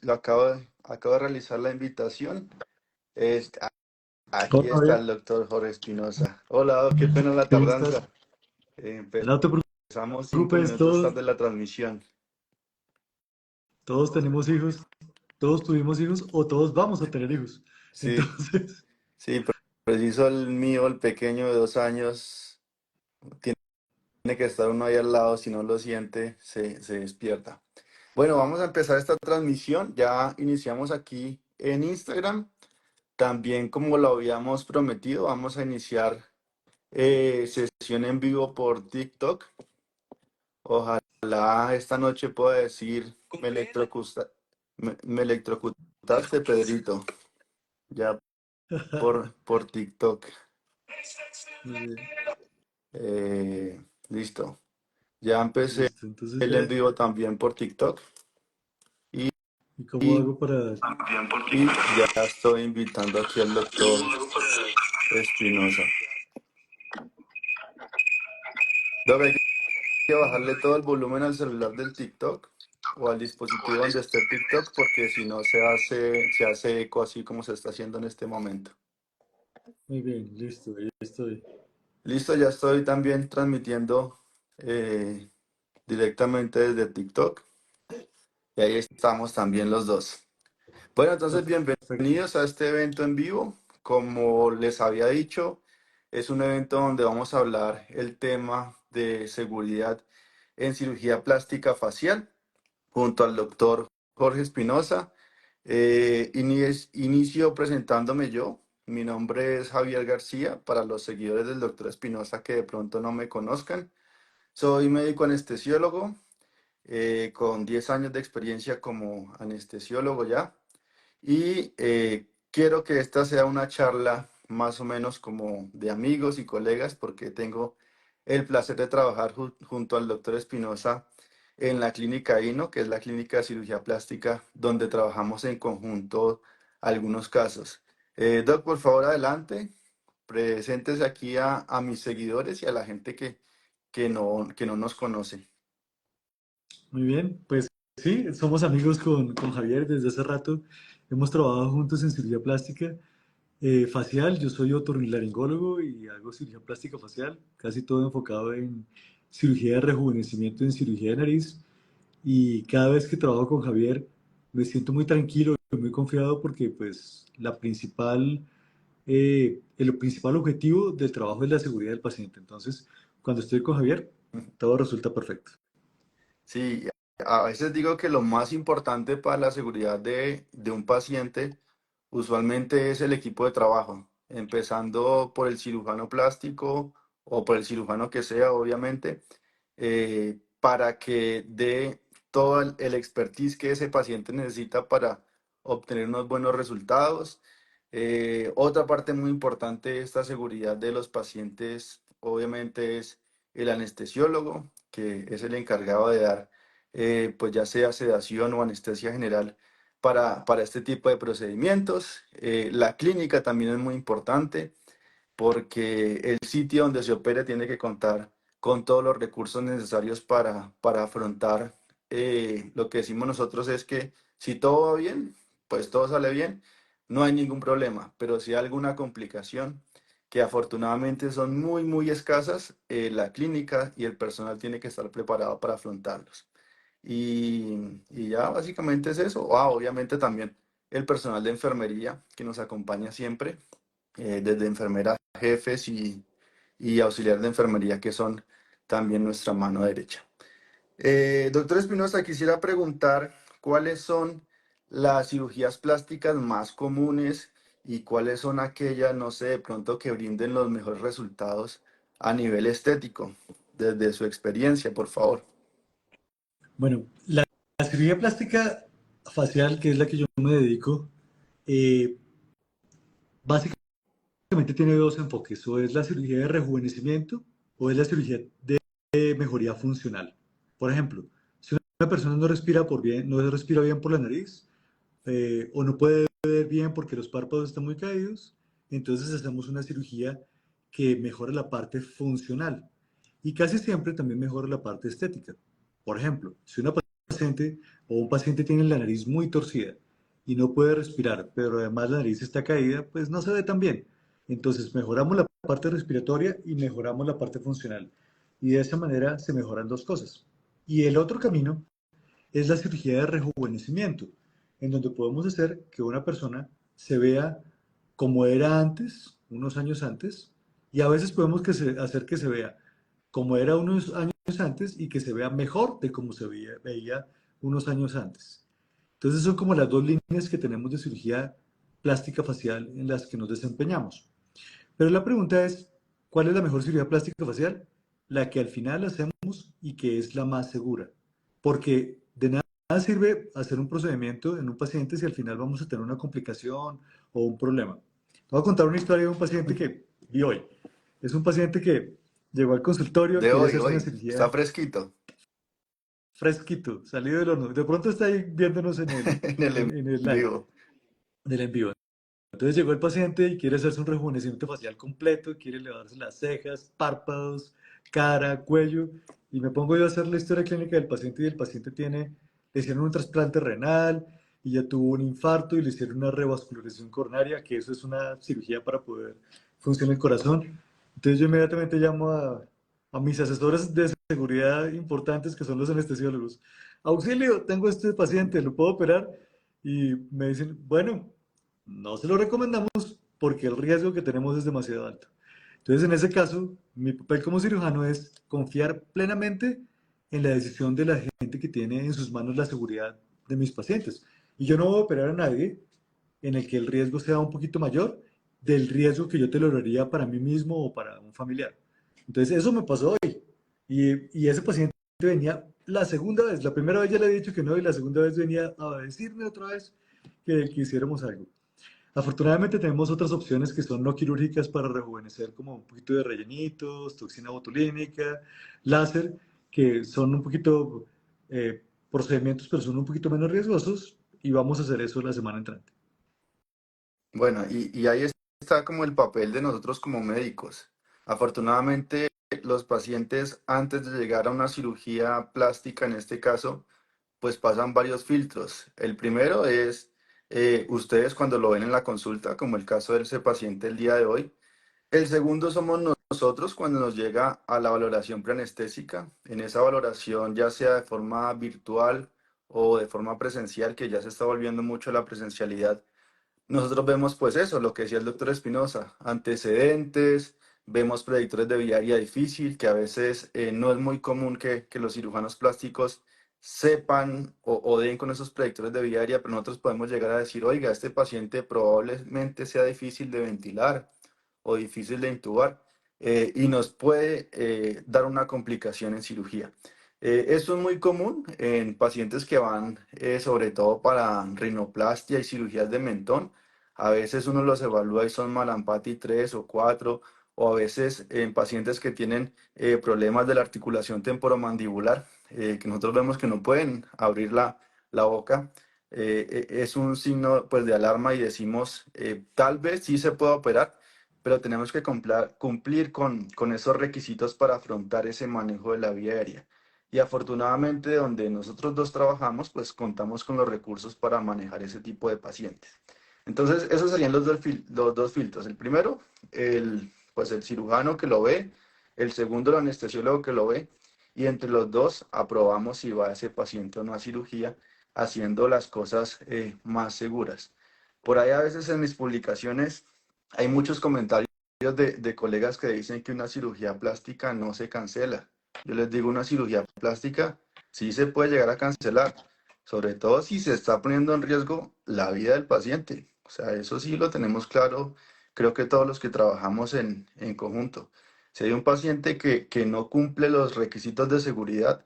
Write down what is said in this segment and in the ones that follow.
acabo de realizar la invitación. Este, aquí Hola, está Javier. el doctor Jorge Espinosa. Hola, qué pena la ¿Cómo estás? tardanza. No te Empezamos cinco preocupes, minutos tarde la transmisión. todos tenemos hijos, todos tuvimos hijos o todos vamos a tener hijos. Sí, Entonces, sí, preciso el mío, el pequeño de 2 años, tiene que estar uno ahí al lado, si no lo siente, se despierta. Bueno, vamos a empezar esta transmisión. Ya iniciamos aquí en Instagram. También, como lo habíamos prometido, vamos a iniciar sesión en vivo por TikTok. Ojalá esta noche pueda decir me electrocutaste, Pedrito, ya por TikTok. muy bien, Listo. Ya empecé listo. Entonces el ya, en vivo también por TikTok y, ¿y cómo y, hago para...? y ya estoy invitando aquí al doctor Espinosa. Doc, hay que bajarle todo el volumen al celular del TikTok o al dispositivo donde esté el TikTok, porque si no se hace eco así como se está haciendo en este momento. Muy bien, listo, ahí estoy. Listo, ya estoy también transmitiendo eh, directamente desde TikTok y ahí estamos también los dos. Bueno, entonces Perfecto. bienvenidos a este evento en vivo. Como les había dicho, es un evento donde vamos a hablar el tema de seguridad en cirugía plástica facial junto al doctor Jorge Espinosa. Inicio presentándome yo. Mi nombre es Javier García, para los seguidores del doctor Espinosa que de pronto no me conozcan. Soy médico anestesiólogo, con 10 años de experiencia como anestesiólogo ya. Y quiero que esta sea una charla más o menos como de amigos y colegas, porque tengo el placer de trabajar junto al doctor Espinosa en la clínica INO, que es la clínica de cirugía plástica, donde trabajamos en conjunto algunos casos. Doc, por favor, adelante. Preséntese aquí a mis seguidores y a la gente que no nos conoce. Muy bien, pues sí, somos amigos con Javier desde hace rato. Hemos trabajado juntos en cirugía plástica facial. Yo soy otorrinolaringólogo y hago cirugía plástica facial, casi todo enfocado en cirugía de rejuvenecimiento, en cirugía de nariz. Y cada vez que trabajo con Javier me siento muy tranquilo y muy confiado porque pues el principal objetivo del trabajo es la seguridad del paciente. Entonces, cuando estoy con Javier, todo resulta perfecto. Sí, a veces digo que lo más importante para la seguridad de un paciente usualmente es el equipo de trabajo, empezando por el cirujano plástico o por el cirujano que sea, obviamente, para que dé todo el expertise que ese paciente necesita para obtener unos buenos resultados. Otra parte muy importante de esta seguridad de los pacientes, obviamente, es el anestesiólogo, que es el encargado de dar, pues ya sea sedación o anestesia general para este tipo de procedimientos. La clínica también es muy importante, porque el sitio donde se opere tiene que contar con todos los recursos necesarios para afrontar, lo que decimos nosotros es que si todo va bien, pues todo sale bien, no hay ningún problema, pero si hay alguna complicación, que afortunadamente son muy, muy escasas, la clínica y el personal tiene que estar preparado para afrontarlos. Y ya básicamente es eso. Obviamente también el personal de enfermería que nos acompaña siempre, desde enfermeras jefes y auxiliar de enfermería, que son también nuestra mano derecha. Doctor Espinosa, quisiera preguntar cuáles son las cirugías plásticas más comunes y cuáles son aquellas, no sé, de pronto que brinden los mejores resultados a nivel estético, desde su experiencia, por favor. Bueno, la cirugía plástica facial, que es la que yo me dedico, eh, básicamente tiene dos enfoques, o es la cirugía de rejuvenecimiento o es la cirugía de mejoría funcional. Por ejemplo, si una persona no respira bien por la nariz, o no puede ver bien porque los párpados están muy caídos, entonces hacemos una cirugía que mejora la parte funcional y casi siempre también mejora la parte estética. Por ejemplo, si una paciente o un paciente tiene la nariz muy torcida y no puede respirar, pero además la nariz está caída, pues no se ve tan bien. Entonces mejoramos la parte respiratoria y mejoramos la parte funcional. Y de esa manera se mejoran dos cosas. Y el otro camino es la cirugía de rejuvenecimiento, en donde podemos hacer que una persona se vea como era antes, unos años antes, y a veces podemos hacer que se vea como era unos años antes y que se vea mejor de como veía unos años antes. Entonces son como las dos líneas que tenemos de cirugía plástica facial en las que nos desempeñamos. Pero la pregunta es, ¿cuál es la mejor cirugía plástica facial? La que al final hacemos y que es la más segura. Porque de nada sirve hacer un procedimiento en un paciente si al final vamos a tener una complicación o un problema. Voy a contar una historia de un paciente que vi hoy. Es un paciente que llegó al consultorio, De quiere hoy, hacerse una hoy, está cirugía fresquito fresquito, salido del horno. De pronto está ahí viéndonos en el en en el live vivo. del en vivo. Entonces llegó el paciente y quiere hacerse un rejuvenecimiento facial completo, quiere elevarse las cejas, párpados, cara, cuello, y me pongo yo a hacer la historia clínica del paciente y el paciente le hicieron un trasplante renal y ya tuvo un infarto y le hicieron una revascularización coronaria, que eso es una cirugía para poder funcionar el corazón. Entonces yo inmediatamente llamo a mis asesores de seguridad importantes, que son los anestesiólogos. Auxilio, tengo este paciente, ¿lo puedo operar? Y me dicen, bueno, no se lo recomendamos porque el riesgo que tenemos es demasiado alto. Entonces, en ese caso, mi papel como cirujano es confiar plenamente en la decisión de la gente que tiene en sus manos la seguridad de mis pacientes. Y yo no voy a operar a nadie en el que el riesgo sea un poquito mayor del riesgo que yo toleraría para mí mismo o para un familiar. Entonces, eso me pasó hoy. Y ese paciente venía la segunda vez, la primera vez ya le había dicho que no y la segunda vez venía a decirme otra vez que hiciéramos algo. Afortunadamente tenemos otras opciones que son no quirúrgicas para rejuvenecer, como un poquito de rellenitos, toxina botulínica, láser, que son un poquito procedimientos, pero son un poquito menos riesgosos y vamos a hacer eso la semana entrante. Bueno, y ahí está como el papel de nosotros como médicos. Afortunadamente, los pacientes antes de llegar a una cirugía plástica, en este caso, pues pasan varios filtros. El primero es ustedes cuando lo ven en la consulta, como el caso de ese paciente el día de hoy. El segundo somos nosotros cuando nos llega a la valoración preanestésica. En esa valoración, ya sea de forma virtual o de forma presencial, que ya se está volviendo mucho la presencialidad, nosotros vemos pues eso, lo que decía el doctor Espinosa, antecedentes, vemos predictores de viaria difícil, que a veces no es muy común que los cirujanos plásticos sepan o den con esos predictores de viaria, pero nosotros podemos llegar a decir, oiga, este paciente probablemente sea difícil de ventilar o difícil de intubar y nos puede dar una complicación en cirugía. Esto es muy común en pacientes que van sobre todo para rinoplastia y cirugías de mentón. A veces uno los evalúa y son Malampati 3 o 4, o a veces en pacientes que tienen problemas de la articulación temporomandibular, que nosotros vemos que no pueden abrir la boca. Es un signo pues de alarma y decimos, tal vez sí se pueda operar, pero tenemos que cumplir con esos requisitos para afrontar ese manejo de la vía aérea. Y afortunadamente donde nosotros dos trabajamos, pues contamos con los recursos para manejar ese tipo de pacientes. Entonces, esos serían los dos filtros. El primero, pues el cirujano que lo ve, el segundo, el anestesiólogo que lo ve, y entre los dos aprobamos si va ese paciente o no a cirugía, haciendo las cosas más seguras. Por ahí a veces en mis publicaciones hay muchos comentarios de colegas que dicen que una cirugía plástica no se cancela. Yo les digo, una cirugía plástica sí se puede llegar a cancelar, sobre todo si se está poniendo en riesgo la vida del paciente. O sea, eso sí lo tenemos claro, creo que todos los que trabajamos en conjunto. Si hay un paciente que no cumple los requisitos de seguridad,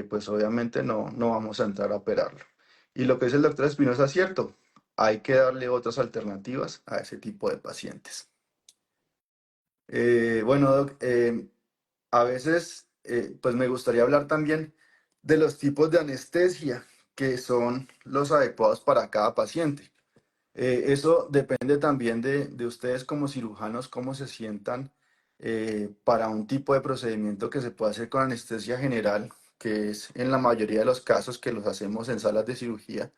pues obviamente no vamos a entrar a operarlo. Y lo que dice el doctor Espinosa es cierto, hay que darle otras alternativas a ese tipo de pacientes. Bueno, Doc, a veces pues me gustaría hablar también de los tipos de anestesia que son los adecuados para cada paciente. Eso depende también de ustedes como cirujanos, cómo se sientan para un tipo de procedimiento que se puede hacer con anestesia general. que es en la mayoría de los casos que los hacemos en salas de cirugía,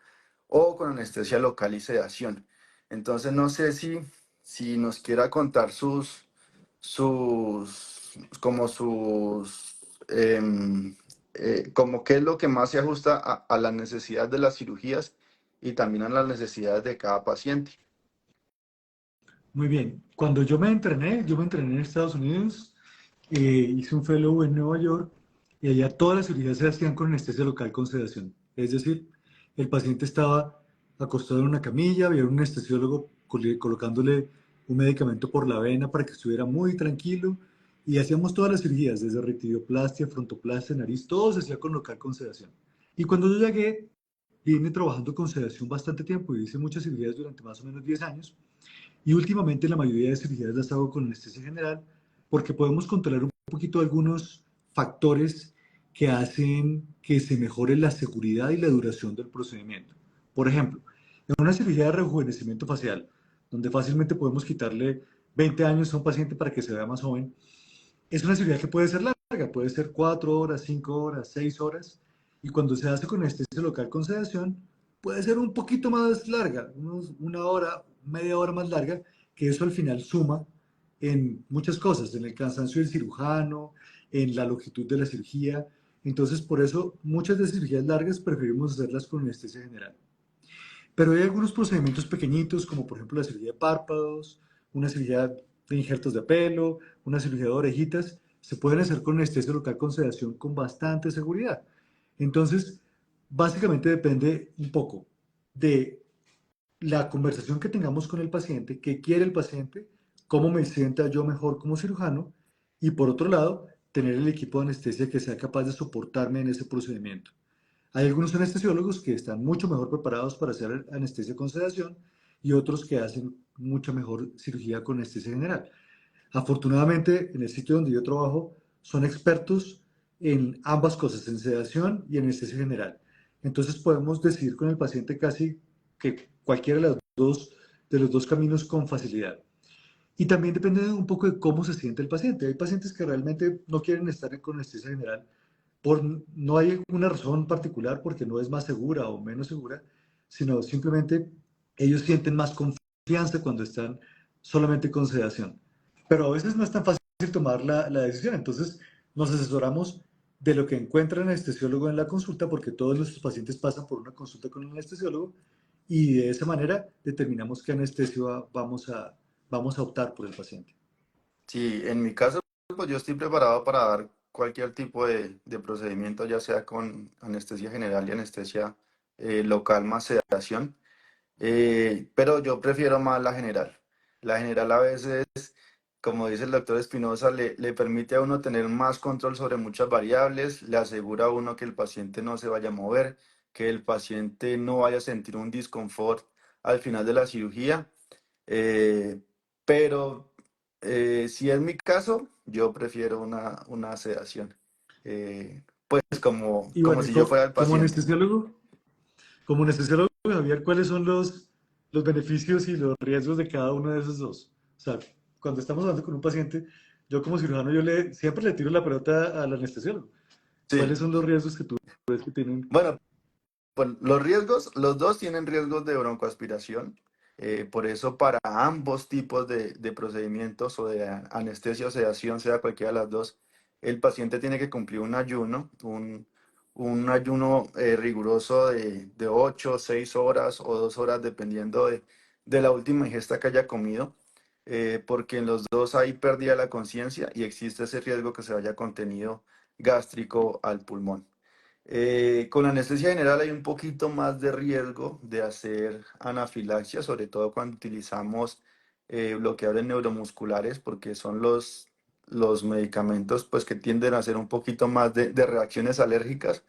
o con anestesia local y sedación. Entonces no sé si nos quiera contar como como qué es lo que más se ajusta a las necesidades de las cirugías y también a las necesidades de cada paciente. Muy bien. Cuando yo me entrené en Estados Unidos, hice un fellow en Nueva York y allá todas las cirugías se hacían con anestesia local con sedación. Es decir, el paciente estaba acostado en una camilla, había un anestesiólogo colocándole un medicamento por la vena para que estuviera muy tranquilo y hacíamos todas las cirugías, desde retidioplastia, frontoplastia, nariz, todo se hacía con local con sedación. Y cuando yo llegué, vine trabajando con sedación bastante tiempo y hice muchas cirugías durante más o menos 10 años. Y últimamente la mayoría de cirugías las hago con anestesia general porque podemos controlar un poquito algunos factores que hacen que se mejore la seguridad y la duración del procedimiento. Por ejemplo, en una cirugía de rejuvenecimiento facial, donde fácilmente podemos quitarle 20 años a un paciente para que se vea más joven, es una cirugía que puede ser larga, puede ser 4 horas, 5 horas, 6 horas, y cuando se hace con anestesia local con sedación, puede ser un poquito más larga, una hora, media hora más larga, que eso al final suma en muchas cosas, en el cansancio del cirujano, en la longitud de la cirugía. Entonces, por eso, muchas de las cirugías largas preferimos hacerlas con anestesia general. Pero hay algunos procedimientos pequeñitos, como por ejemplo la cirugía de párpados, una cirugía de injertos de pelo, una cirugía de orejitas, se pueden hacer con anestesia local con sedación con bastante seguridad. Entonces, básicamente depende un poco de la conversación que tengamos con el paciente, qué quiere el paciente, cómo me sienta yo mejor como cirujano y por otro lado, tener el equipo de anestesia que sea capaz de soportarme en ese procedimiento. Hay algunos anestesiólogos que están mucho mejor preparados para hacer anestesia con sedación y otros que hacen mucha mejor cirugía con anestesia general. Afortunadamente, en el sitio donde yo trabajo, son expertos en ambas cosas, en sedación y anestesia general. Entonces podemos decidir con el paciente casi que cualquiera de los dos caminos con facilidad. Y también depende un poco de cómo se siente el paciente. Hay pacientes que realmente no quieren estar con anestesia general por, no hay una razón particular porque no es más segura o menos segura, sino simplemente ellos sienten más confianza cuando están solamente con sedación. Pero a veces no es tan fácil tomar la decisión, entonces nos asesoramos de lo que encuentra el anestesiólogo en la consulta, porque todos nuestros pacientes pasan por una consulta con el anestesiólogo y de esa manera determinamos qué anestesio vamos a optar por el paciente. Sí, en mi caso, pues yo estoy preparado para dar cualquier tipo de procedimiento, ya sea con anestesia general y anestesia local más sedación. Pero yo prefiero más la general. La general a veces, como dice el doctor Espinosa, le permite a uno tener más control sobre muchas variables, le asegura a uno que el paciente no se vaya a mover, que el paciente no vaya a sentir un disconfort al final de la cirugía. Eh, pero si es mi caso, yo prefiero una sedación. Pues Y como bueno, si yo fuera el paciente. como anestesiólogo, Javier, ¿cuáles son los beneficios y los riesgos de cada uno de esos dos? O sea, cuando estamos hablando con un paciente, yo como cirujano, siempre le tiro la pelota al anestesiólogo. ¿Cuáles Sí. son los riesgos que tú ves que tienen? Bueno, pues los riesgos, los dos tienen riesgos de broncoaspiración. Por eso para ambos tipos de procedimientos o de anestesia o sedación, sea cualquiera de las dos, el paciente tiene que cumplir un ayuno, un ayuno riguroso de 8, 6 horas o 2 horas, dependiendo de la última ingesta que haya comido, porque en los dos hay pérdida de la conciencia y existe ese riesgo que se vaya contenido gástrico al pulmón. Con anestesia general hay un poquito más de riesgo de hacer anafilaxia, sobre todo cuando utilizamos bloqueadores neuromusculares, porque son los medicamentos pues, que tienden a hacer un poquito más de reacciones alérgicas.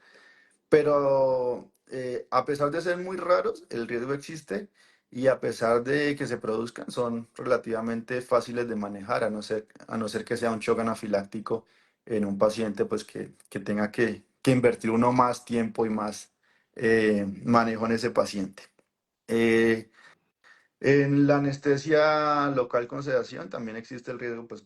Pero a pesar de ser muy raros, el riesgo existe y a pesar de que se produzcan, son relativamente fáciles de manejar, a no ser que sea un shock anafiláctico en un paciente pues, que tenga que invertir uno más tiempo y más manejo en ese paciente. Eh, en la anestesia local con sedación también existe el riesgo pues,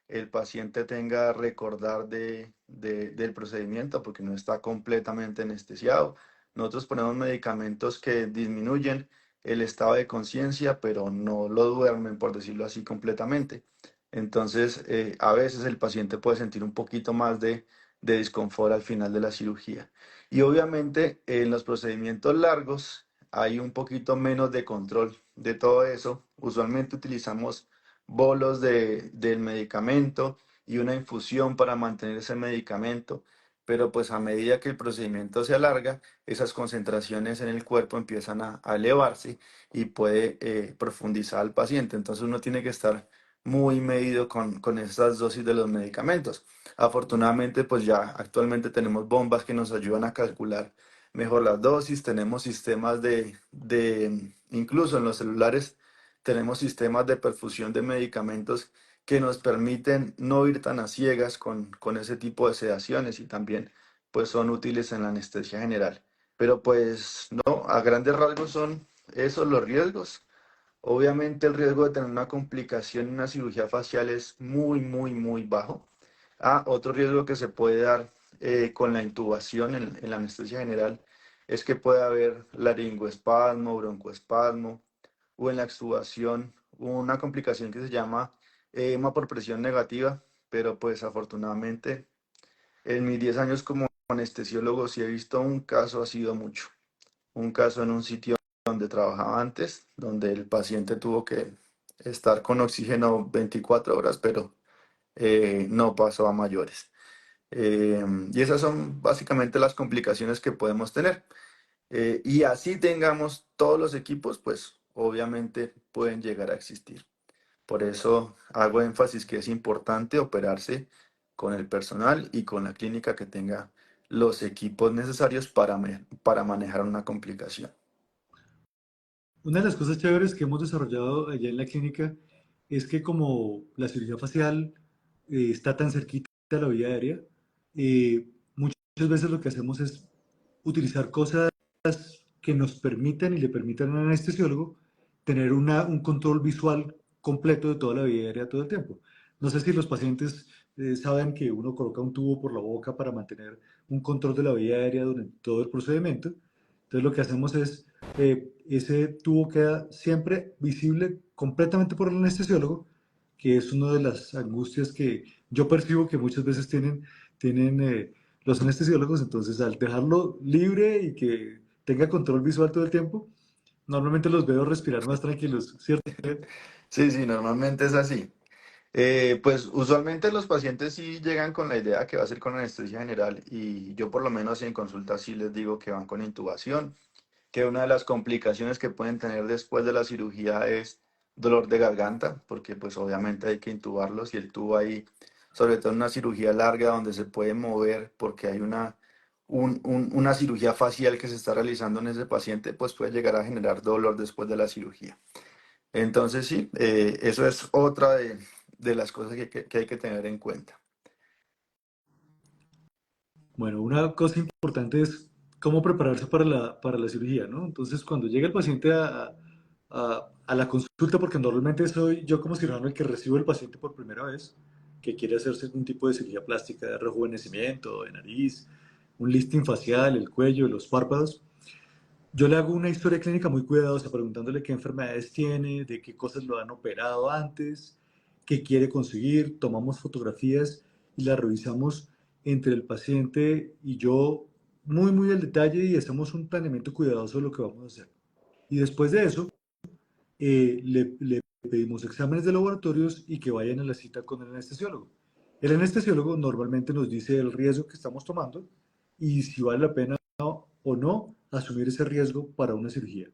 el paciente tenga recordar del procedimiento porque no está completamente anestesiado. Nosotros ponemos medicamentos que disminuyen el estado de conciencia, pero no lo duermen, por decirlo así, completamente. Entonces, a veces el paciente puede sentir un poquito más de disconfort al final de la cirugía. Y obviamente en los procedimientos largos hay un poquito menos de control de todo eso. Usualmente utilizamos bolos del medicamento y una infusión para mantener ese medicamento, pero pues a medida que el procedimiento se alarga, esas concentraciones en el cuerpo empiezan a elevarse y puede profundizar al paciente. Entonces uno tiene que estar muy medido con esas dosis de los medicamentos. Afortunadamente, pues ya actualmente tenemos bombas que nos ayudan a calcular mejor las dosis, tenemos sistemas incluso en los celulares, tenemos sistemas de perfusión de medicamentos que nos permiten no ir tan a ciegas con ese tipo de sedaciones y también pues son útiles en la anestesia general. Pero pues no, a grandes rasgos son esos los riesgos. Obviamente el riesgo de tener una complicación en una cirugía facial es muy, muy, muy bajo. Otro riesgo que se puede dar con la intubación en la anestesia general es que puede haber laringoespasmo, broncoespasmo o en la extubación una complicación que se llama edema por presión negativa, pero pues afortunadamente en mis 10 años como anestesiólogo si he visto un caso, ha sido mucho. Un caso en un sitio donde trabajaba antes, donde el paciente tuvo que estar con oxígeno 24 horas, pero no pasó a mayores. Y esas son básicamente las complicaciones que podemos tener. Y así tengamos todos los equipos, pues obviamente pueden llegar a existir. Por eso hago énfasis que es importante operarse con el personal y con la clínica que tenga los equipos necesarios para manejar una complicación. Una de las cosas chéveres que hemos desarrollado allá en la clínica es que como la cirugía facial está tan cerquita de la vía aérea, muchas veces lo que hacemos es utilizar cosas que nos permitan y le permitan al anestesiólogo tener un control visual completo de toda la vía aérea todo el tiempo. No sé si los pacientes saben que uno coloca un tubo por la boca para mantener un control de la vía aérea durante todo el procedimiento. Entonces lo que hacemos es, ese tubo queda siempre visible completamente por el anestesiólogo, que es una de las angustias que yo percibo que muchas veces tienen los anestesiólogos. Entonces al dejarlo libre y que tenga control visual todo el tiempo, normalmente los veo respirar más tranquilos, ¿cierto? Sí, sí, normalmente es así. Pues usualmente los pacientes sí llegan con la idea que va a ser con anestesia general y yo por lo menos en consulta sí les digo que van con intubación, que una de las complicaciones que pueden tener después de la cirugía es dolor de garganta, porque pues obviamente hay que intubarlos y el tubo ahí, sobre todo en una cirugía larga donde se puede mover porque hay una cirugía facial que se está realizando en ese paciente, pues puede llegar a generar dolor después de la cirugía. Entonces sí, eso es otra de las cosas que hay que tener en cuenta. Bueno, una cosa importante es cómo prepararse para la cirugía, ¿no? Entonces, cuando llega el paciente a la consulta, porque normalmente soy yo como cirujano el que recibo el paciente por primera vez, que quiere hacerse algún tipo de cirugía plástica, de rejuvenecimiento, de nariz, un lifting facial, el cuello, los párpados. Yo le hago una historia clínica muy cuidadosa, preguntándole qué enfermedades tiene, de qué cosas lo han operado antes, qué quiere conseguir. Tomamos fotografías y las revisamos entre el paciente y yo muy, muy al detalle y hacemos un planeamiento cuidadoso de lo que vamos a hacer. Y después de eso, le pedimos exámenes de laboratorios y que vayan a la cita con el anestesiólogo. El anestesiólogo normalmente nos dice el riesgo que estamos tomando y si vale la pena o no asumir ese riesgo para una cirugía.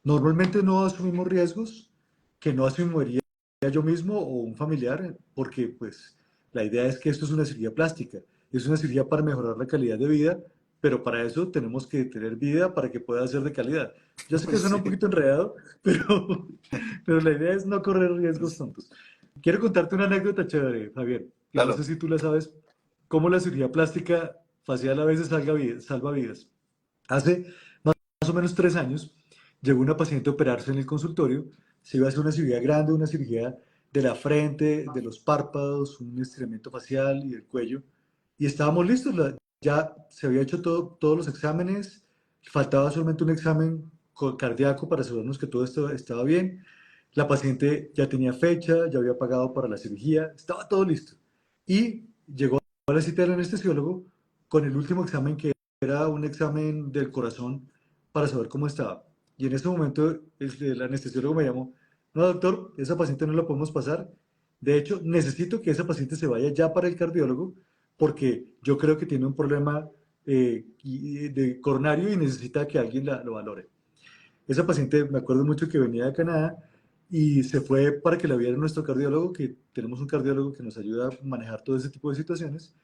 Normalmente no asumimos riesgos que no asumiría yo mismo o un familiar, porque pues la idea es que esto es una cirugía plástica, es una cirugía para mejorar la calidad de vida, pero para eso tenemos que tener vida para que pueda ser de calidad. Yo sé que suena un Sí, poquito enredado, pero la idea es no correr riesgos tontos. Quiero contarte una anécdota chévere, Javier, que no sé claro. si tú la sabes, cómo la cirugía plástica facial a veces salva vidas. Hace más o menos 3 años, llegó una paciente a operarse en el consultorio, se iba a hacer una cirugía grande, una cirugía de la frente, de los párpados, un estiramiento facial y del cuello. Y estábamos listos, ya se había hecho todos los exámenes, faltaba solamente un examen cardíaco para asegurarnos que todo esto estaba bien. La paciente ya tenía fecha, ya había pagado para la cirugía, estaba todo listo. Y llegó a la cita del anestesiólogo con el último examen, que era un examen del corazón para saber cómo estaba. Y en ese momento el anestesiólogo me llamó: no, doctor, esa paciente no la podemos pasar. De hecho, necesito que esa paciente se vaya ya para el cardiólogo porque yo creo que tiene un problema de coronario y necesita que alguien lo valore. Esa paciente, me acuerdo mucho que venía de Canadá y se fue para que la viera nuestro cardiólogo, que tenemos un cardiólogo que nos ayuda a manejar todo ese tipo de situaciones.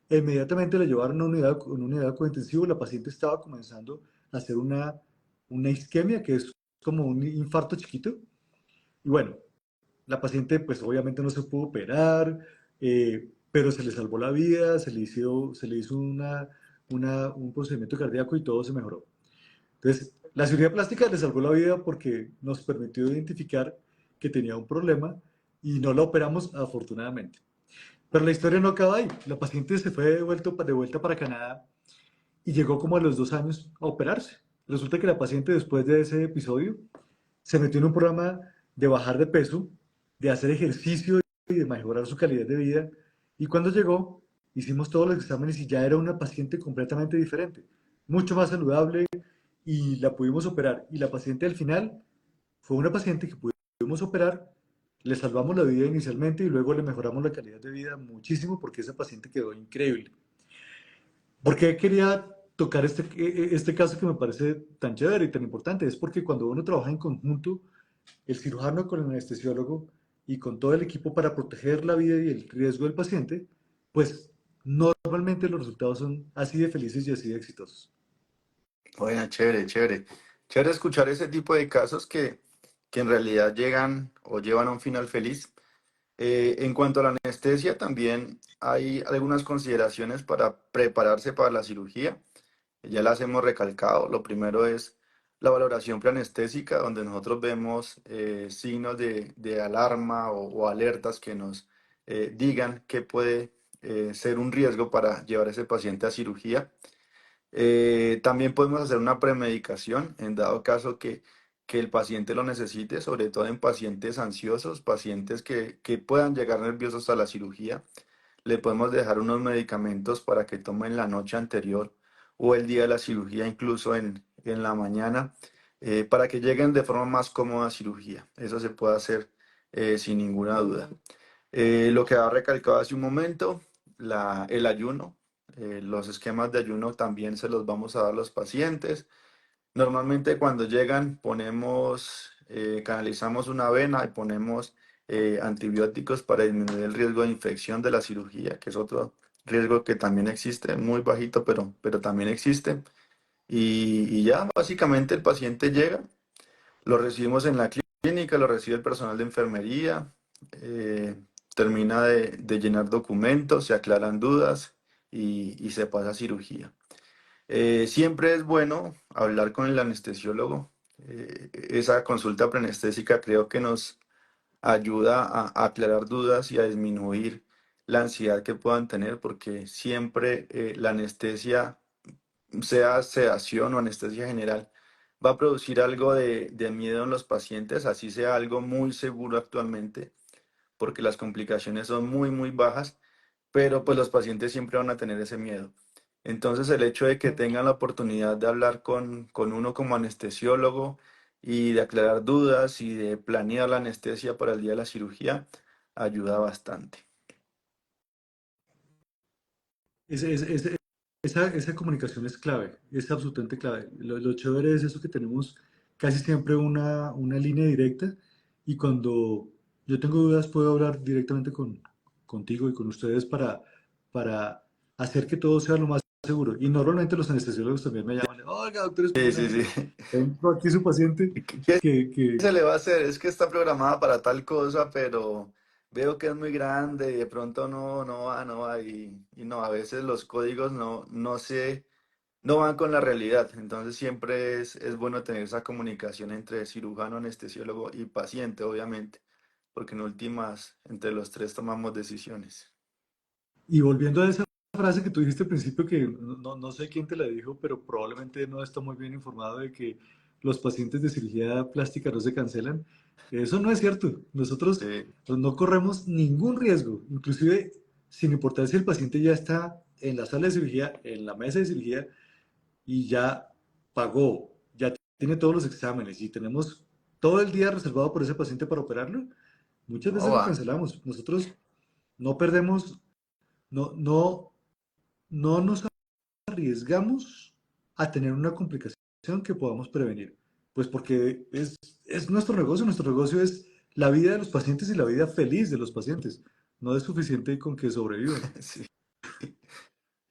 E inmediatamente la llevaron a una unidad de cuidado intensivo. La paciente estaba comenzando a hacer una isquemia, que es como un infarto chiquito. Y bueno, la paciente pues obviamente no se pudo operar, pero se le salvó la vida, se le hizo un procedimiento cardíaco y todo se mejoró. Entonces, la cirugía plástica le salvó la vida porque nos permitió identificar que tenía un problema y no la operamos afortunadamente. Pero la historia no acaba ahí. La paciente se fue de vuelta para Canadá y llegó como a los 2 años a operarse. Resulta que la paciente, después de ese episodio, se metió en un programa de bajar de peso, de hacer ejercicio y de mejorar su calidad de vida. Y cuando llegó, hicimos todos los exámenes y ya era una paciente completamente diferente, mucho más saludable, y la pudimos operar. Y la paciente al final fue una paciente que pudimos operar, le salvamos la vida inicialmente y luego le mejoramos la calidad de vida muchísimo porque esa paciente quedó increíble. ¿Por qué quería tocar este caso que me parece tan chévere y tan importante? Es porque cuando uno trabaja en conjunto, el cirujano con el anestesiólogo y con todo el equipo para proteger la vida y el riesgo del paciente, pues normalmente los resultados son así de felices y así de exitosos. Bueno, chévere, chévere. Chévere escuchar ese tipo de casos que en realidad llegan o llevan a un final feliz. En cuanto a la anestesia, también hay algunas consideraciones para prepararse para la cirugía. Ya las hemos recalcado. Lo primero es la valoración preanestésica, donde nosotros vemos signos de alarma o alertas que nos digan que puede ser un riesgo para llevar a ese paciente a cirugía. También podemos hacer una premedicación en dado caso que el paciente lo necesite, sobre todo en pacientes ansiosos, pacientes que puedan llegar nerviosos a la cirugía. Le podemos dejar unos medicamentos para que tomen la noche anterior o el día de la cirugía, incluso en la mañana, para que lleguen de forma más cómoda a cirugía. Eso se puede hacer sin ninguna duda. Lo que ha recalcado hace un momento, el ayuno. Los esquemas de ayuno también se los vamos a dar a los pacientes. Normalmente cuando llegan canalizamos una vena y ponemos antibióticos para disminuir el riesgo de infección de la cirugía, que es otro riesgo que también existe, muy bajito, pero también existe. Y ya básicamente el paciente llega, lo recibimos en la clínica, lo recibe el personal de enfermería, eh, termina de llenar documentos, se aclaran dudas y se pasa a cirugía. Siempre es bueno hablar con el anestesiólogo. Esa consulta preanestésica creo que nos ayuda a aclarar dudas y a disminuir la ansiedad que puedan tener, porque siempre la anestesia, sea sedación o anestesia general, va a producir algo de miedo en los pacientes, así sea algo muy seguro actualmente, porque las complicaciones son muy, muy bajas, pero pues los pacientes siempre van a tener ese miedo. Entonces el hecho de que tengan la oportunidad de hablar con uno como anestesiólogo y de aclarar dudas y de planear la anestesia para el día de la cirugía ayuda bastante. Ese- ese- ese- esa comunicación es clave, es absolutamente clave. Lo chévere es eso, que tenemos casi siempre una línea directa, y cuando yo tengo dudas puedo hablar directamente contigo y con ustedes para hacer que todo sea lo más seguro. Y normalmente los anestesiólogos también me llaman: oiga, doctor Sí, Espinosa, sí, mire, sí. tengo aquí su paciente ¿Qué que se le va a hacer? Es que está programada para tal cosa, pero veo que es muy grande y de pronto no va. Y no, a veces los códigos no van con la realidad. Entonces siempre es bueno tener esa comunicación entre cirujano, anestesiólogo y paciente, obviamente. porque en últimas, entre los tres tomamos decisiones. Y volviendo a esa frase que tú dijiste al principio, que no sé quién te la dijo, pero probablemente no está muy bien informado de que los pacientes de cirugía plástica no se cancelan. Eso no es cierto. Nosotros Sí, no corremos ningún riesgo, inclusive sin importar si el paciente ya está en la sala de cirugía, en la mesa de cirugía, y ya pagó, ya tiene todos los exámenes y tenemos todo el día reservado por ese paciente para operarlo, muchas no veces lo va. cancelamos. Nosotros no perdemos, no, no, no nos arriesgamos a tener una complicación que podamos prevenir. Pues porque es nuestro negocio es la vida de los pacientes y la vida feliz de los pacientes. No es suficiente con que sobrevivan, Sí,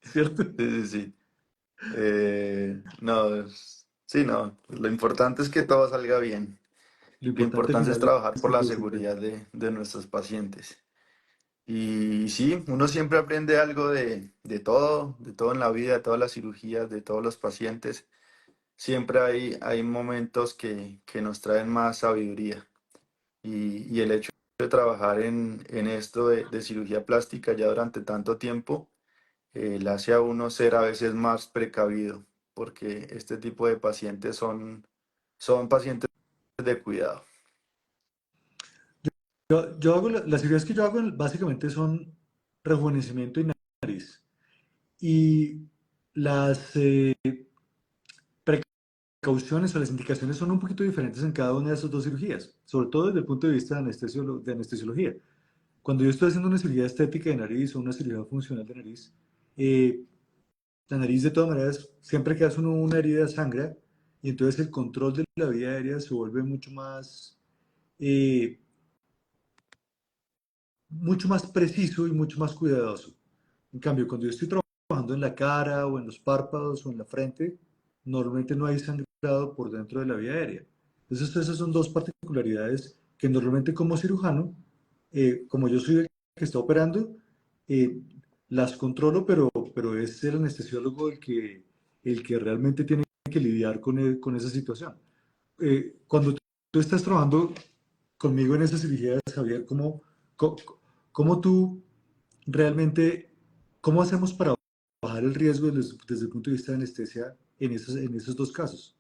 ¿cierto? sí, sí, sí. No, sí, no. Lo importante es que todo salga bien. Lo Lo importante al importante es final trabajar es por que la todo salga bien. seguridad de nuestros pacientes. Y sí, uno siempre aprende algo de todo en la vida, de todas las cirugías, de todos los pacientes. Siempre hay momentos que nos traen más sabiduría. Y el hecho de trabajar en esto de cirugía plástica ya durante tanto tiempo, le hace a uno ser a veces más precavido, porque este tipo de pacientes son pacientes de cuidado. Yo hago, las cirugías que yo hago básicamente son rejuvenecimiento y nariz. Y las precauciones o las indicaciones son un poquito diferentes en cada una de esas dos cirugías, sobre todo desde el punto de vista de anestesiología. Cuando yo estoy haciendo una cirugía estética de nariz o una cirugía funcional de nariz, eh, la nariz de todas maneras, siempre que hace uno una herida sangra y entonces el control de la vía aérea se vuelve eh, mucho más preciso y mucho más cuidadoso. En cambio, cuando yo estoy trabajando en la cara o en los párpados o en la frente, normalmente no hay sangrado por dentro de la vía aérea. Entonces, esas son dos particularidades que normalmente como cirujano, como yo soy el que está operando, eh, las controlo, pero es el anestesiólogo el que realmente tiene que lidiar con esa situación. Cuando tú estás trabajando conmigo en esa cirugía, Javier, cómo, cómo tú realmente, cómo hacemos para bajar el riesgo desde el punto de vista de anestesia en esos dos casos?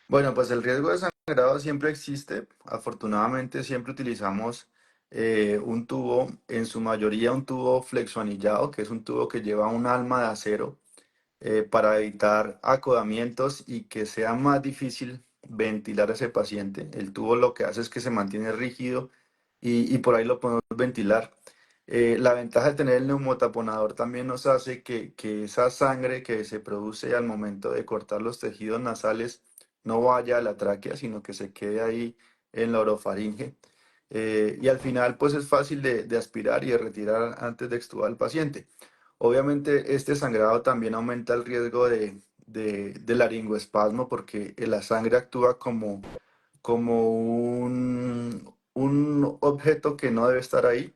Bueno, pues el riesgo de sangrado siempre existe. Afortunadamente siempre utilizamos un tubo, en su mayoría un tubo flexoanillado, que es un tubo que lleva un alma de acero para evitar acodamientos y que sea más difícil ventilar a ese paciente. El tubo lo que hace es que se mantiene rígido y por ahí lo podemos ventilar. La ventaja de tener el neumotaponador también nos hace que esa sangre que se produce al momento de cortar los tejidos nasales no vaya a la tráquea, sino que se quede ahí en la orofaringe. Y al final, pues es fácil de aspirar y de retirar antes de extubar al paciente. Obviamente, este sangrado también aumenta el riesgo de laringoespasmo porque la sangre actúa como un objeto que no debe estar ahí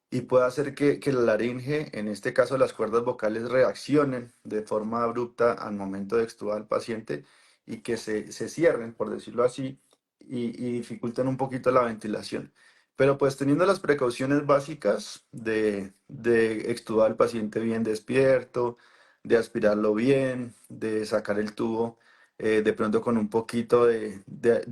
y puede hacer que la laringe, en este caso las cuerdas vocales, reaccionen de forma abrupta al momento de extubar al paciente y que se cierren, por decirlo así, y dificulten un poquito la ventilación. Pero pues teniendo las precauciones básicas de extubar al paciente bien despierto, de aspirarlo bien, de sacar el tubo de pronto con un poquito de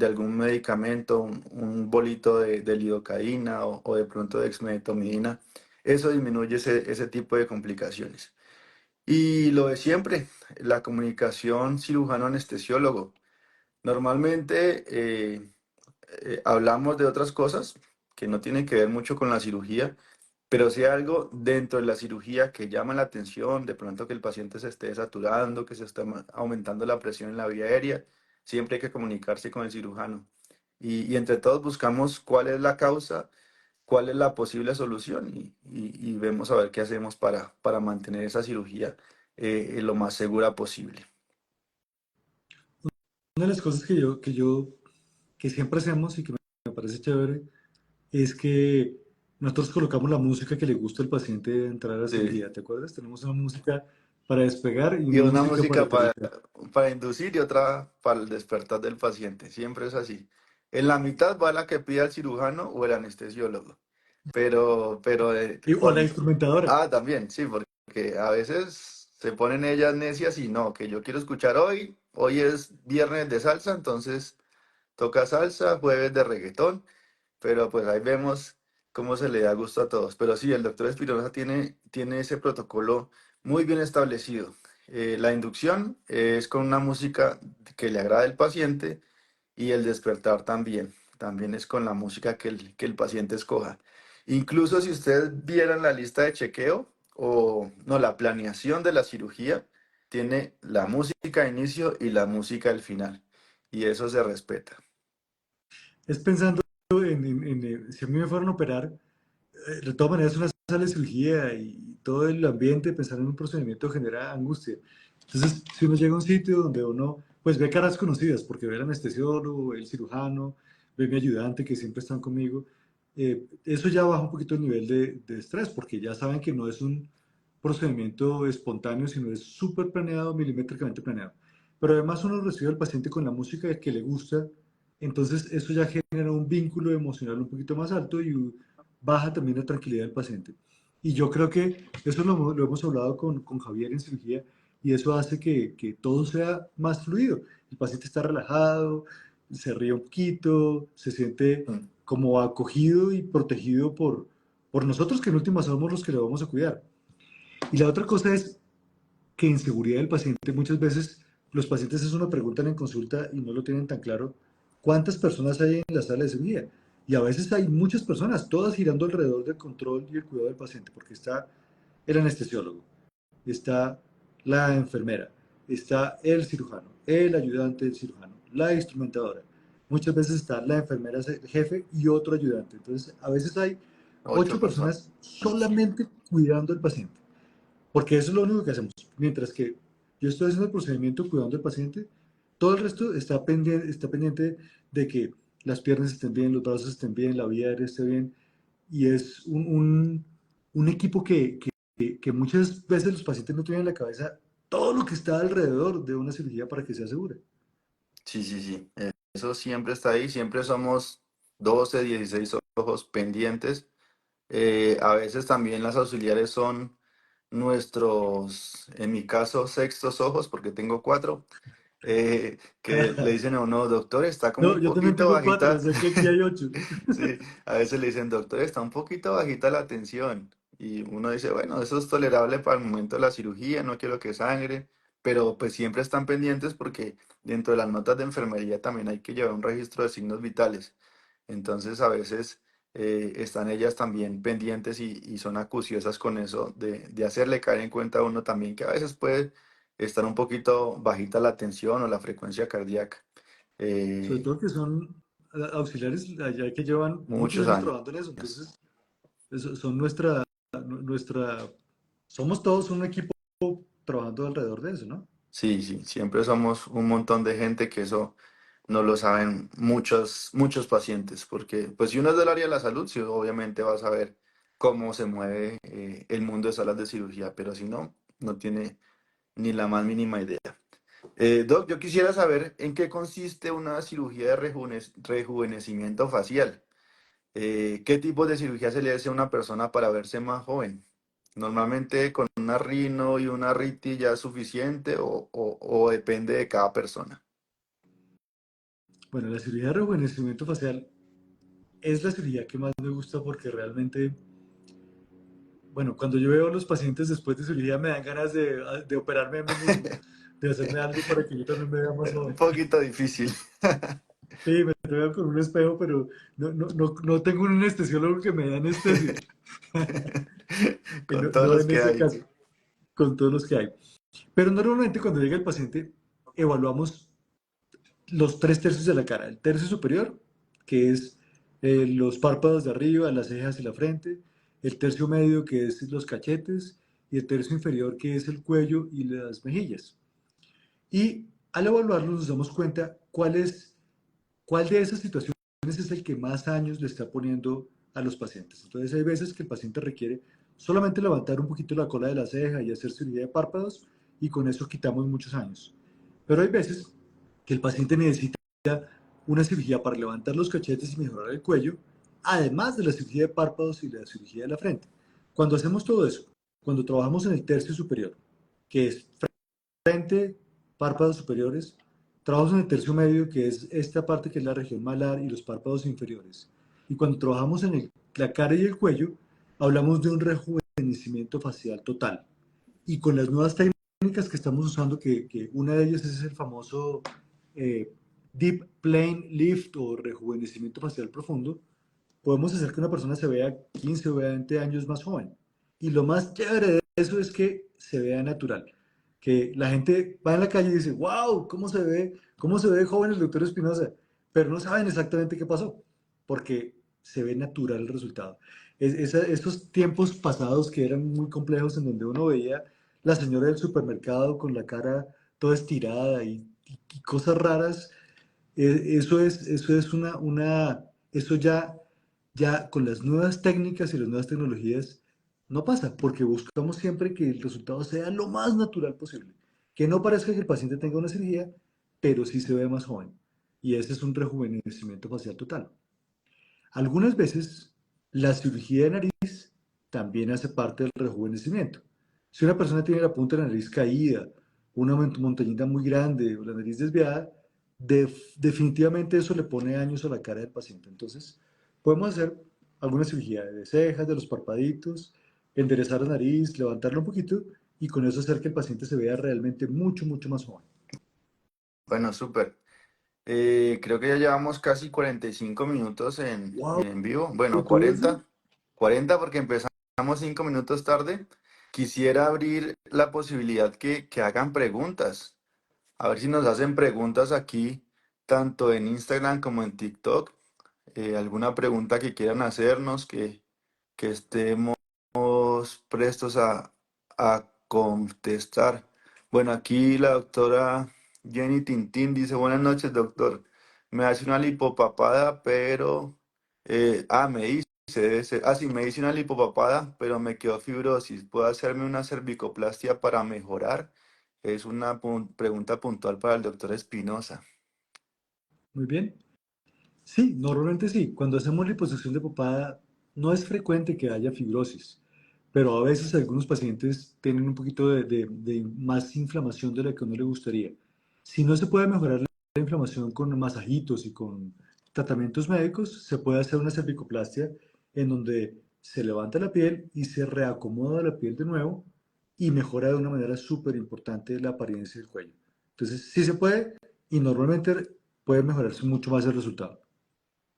algún medicamento, un bolito de lidocaína o de pronto de exmedetomidina, eso disminuye ese tipo de complicaciones. Y lo de siempre, la comunicación cirujano-anestesiólogo. Normalmente hablamos de otras cosas que no tienen que ver mucho con la cirugía, pero si hay algo dentro de la cirugía que llama la atención, de pronto que el paciente se esté saturando, que se está aumentando la presión en la vía aérea, siempre hay que comunicarse con el cirujano. Y entre todos buscamos cuál es la causa, cuál es la posible solución y vemos a ver qué hacemos para mantener esa cirugía lo más segura posible. Una de las cosas que siempre hacemos y que me parece chévere es que nosotros colocamos la música que le gusta al paciente de entrar a la Sí. cirugía. ¿Te acuerdas? Tenemos una música para despegar y Y una una música para música aterrizar. para inducir y otra para el despertar del paciente. Siempre es así. En la mitad va la que pide el cirujano o el anestesiólogo. Pero O la instrumentadora. ah, también, sí, porque a veces se ponen ellas necias y no, que yo quiero escuchar hoy es viernes de salsa, entonces toca salsa, jueves de reggaetón, pero pues ahí vemos cómo se le da gusto a todos. Pero sí, el doctor Espinosa tiene ese protocolo muy bien establecido. La inducción es con una música que le agrada al paciente y el despertar también es con la música que el paciente escoja. Incluso si ustedes vieran la lista de chequeo o no, la planeación de la cirugía, tiene la música de inicio y la música del final. Y eso se respeta. Es pensando si a mí me fueran a operar, de todas maneras una sala de cirugía y todo el ambiente, pensar en un procedimiento genera angustia. Entonces, si uno llega a un sitio donde uno pues ve caras conocidas, porque ve el anestesiólogo, ve el cirujano, ve mi ayudante que siempre están conmigo, eso ya baja un poquito el nivel de estrés, porque ya saben que no es un procedimiento espontáneo, sino es súper planeado, milimétricamente planeado. Pero además uno recibe al paciente con la música que le gusta, entonces eso ya genera un vínculo emocional un poquito más alto y baja también la tranquilidad del paciente. Y yo creo que eso lo hemos hablado con Javier en cirugía y eso hace que todo sea más fluido. El paciente está relajado, se ríe un poquito, se siente Mm. como acogido y protegido por nosotros, que en última somos los que le vamos a cuidar. Y la otra cosa es que en seguridad del paciente muchas veces los pacientes eso me preguntan en consulta y no lo tienen tan claro, ¿cuántas personas hay en la sala de cirugía? Y a veces hay muchas personas, todas girando alrededor del control y el cuidado del paciente, porque está el anestesiólogo, está la enfermera, está el cirujano, el ayudante del cirujano, la instrumentadora. Muchas veces está la enfermera jefe y otro ayudante. Entonces, a veces hay 8 8 personas. personas solamente cuidando al paciente. Porque eso es lo único que hacemos. Mientras que yo estoy haciendo el procedimiento cuidando al paciente, todo el resto está pendiente de que las piernas estén bien, los brazos estén bien, la vía aérea esté bien. Y es un equipo que muchas veces los pacientes no tienen en la cabeza todo lo que está alrededor de una cirugía para que sea segura. Sí, sí, sí. Eso siempre está ahí. Siempre somos 12, 16 ojos pendientes. A veces también las auxiliares son nuestros, en mi caso, sextos ojos, porque tengo 4, que le dicen a uno, doctor, está como No, un yo también poquito tengo 4, o bajita. sea que aquí hay 8. Sí, a veces le dicen, doctor, está un poquito bajita la tensión. Y uno dice, bueno, eso es tolerable para el momento de la cirugía, no quiero que sangre, pero pues siempre están pendientes porque dentro de las notas de enfermería también hay que llevar un registro de signos vitales. Entonces a veces están ellas también pendientes y son acuciosas con eso de hacerle caer en cuenta a uno también que a veces puede estar un poquito bajita la tensión o la frecuencia cardíaca. Sobre Eh, todo que son auxiliares allá que llevan muchos muchos años años. trabajando en eso. Entonces, son nuestra, somos todos un equipo trabajando alrededor de eso, ¿no? Sí, sí, siempre somos un montón de gente que eso no lo saben muchos pacientes, porque pues si uno es del área de la salud, sí, obviamente va a saber cómo se mueve el mundo de salas de cirugía, pero si no, no tiene ni la más mínima idea. Doc, yo quisiera saber en qué consiste una cirugía de rejuvenecimiento facial. ¿Qué tipo de cirugía se le hace a una persona para verse más joven? Normalmente con una rino y una riti ya es suficiente o depende de cada persona. Bueno, la cirugía de rejuvenecimiento facial es la cirugía que más me gusta porque realmente, bueno, cuando yo veo a los pacientes después de cirugía me dan ganas de operarme a mí mismo, de hacerme algo para que yo también me vea más Un joven. poquito difícil. Sí, me veo con un espejo, pero no tengo un anestesiólogo que me dé anestesia. Con todos No los en que ese hay. caso, con todos los que hay. Pero normalmente cuando llega el paciente, evaluamos los 3 tercios de la cara. El tercio superior, que es los párpados de arriba, las cejas y la frente. El tercio medio, que es los cachetes. Y el tercio inferior, que es el cuello y las mejillas. Y al evaluarlo nos damos cuenta cuál de esas situaciones es el que más años le está poniendo a los pacientes. Entonces hay veces que el paciente requiere solamente levantar un poquito la cola de la ceja y hacer cirugía de párpados y con eso quitamos muchos años. Pero hay veces que el paciente necesita una cirugía para levantar los cachetes y mejorar el cuello, además de la cirugía de párpados y la cirugía de la frente. Cuando hacemos todo eso, cuando trabajamos en el tercio superior, que es frente, párpados superiores, trabajamos en el tercio medio, que es esta parte que es la región malar y los párpados inferiores. Y cuando trabajamos en la cara y el cuello, hablamos de un rejuvenecimiento facial total. Y con las nuevas técnicas que estamos usando, que una de ellas es el famoso eh, Deep Plane Lift o rejuvenecimiento facial profundo, podemos hacer que una persona se vea 15 o 20 años más joven. Y lo más chévere de eso es que se vea natural. Que la gente va en la calle y dice, wow, cómo se ve joven el doctor Espinosa, pero no saben exactamente qué pasó, porque se ve natural el resultado. Estos tiempos pasados que eran muy complejos en donde uno veía la señora del supermercado con la cara toda estirada y cosas raras, eso es eso ya con las nuevas técnicas y las nuevas tecnologías no pasa, porque buscamos siempre que el resultado sea lo más natural posible. Que no parezca que el paciente tenga una cirugía, pero sí se ve más joven. Y ese es un rejuvenecimiento facial total. Algunas veces la cirugía de nariz también hace parte del rejuvenecimiento. Si una persona tiene la punta de la nariz caída, una montañita muy grande o la nariz desviada, definitivamente eso le pone años a la cara del paciente. Entonces, podemos hacer alguna cirugía de cejas, de los parpaditos, enderezar la nariz, levantarla un poquito y con eso hacer que el paciente se vea realmente mucho, mucho más joven. Bueno, súper. Creo que ya llevamos casi 45 minutos ¡Wow! en vivo. Bueno, ¿Todo eso? 40 porque empezamos 5 minutos tarde. Quisiera abrir la posibilidad que hagan preguntas. A ver si nos hacen preguntas aquí, tanto en Instagram como en TikTok. Alguna pregunta que quieran hacernos, que estemos prestos a contestar. Bueno, aquí la doctora Jenny Tintín dice, buenas noches, doctor. Me hace una lipopapada, pero... me dice, sí, me hice una lipopapada, pero me quedó fibrosis. ¿Puedo hacerme una cervicoplastia para mejorar? Es una pregunta puntual para el doctor Espinosa. Muy bien. Sí, normalmente sí. Cuando hacemos liposucción de papada, no es frecuente que haya fibrosis, pero a veces algunos pacientes tienen un poquito de más inflamación de la que a uno le gustaría. Si no se puede mejorar la inflamación con masajitos y con tratamientos médicos, se puede hacer una cervicoplastia en donde se levanta la piel y se reacomoda la piel de nuevo y mejora de una manera súper importante la apariencia del cuello. Entonces, sí se puede y normalmente puede mejorarse mucho más el resultado.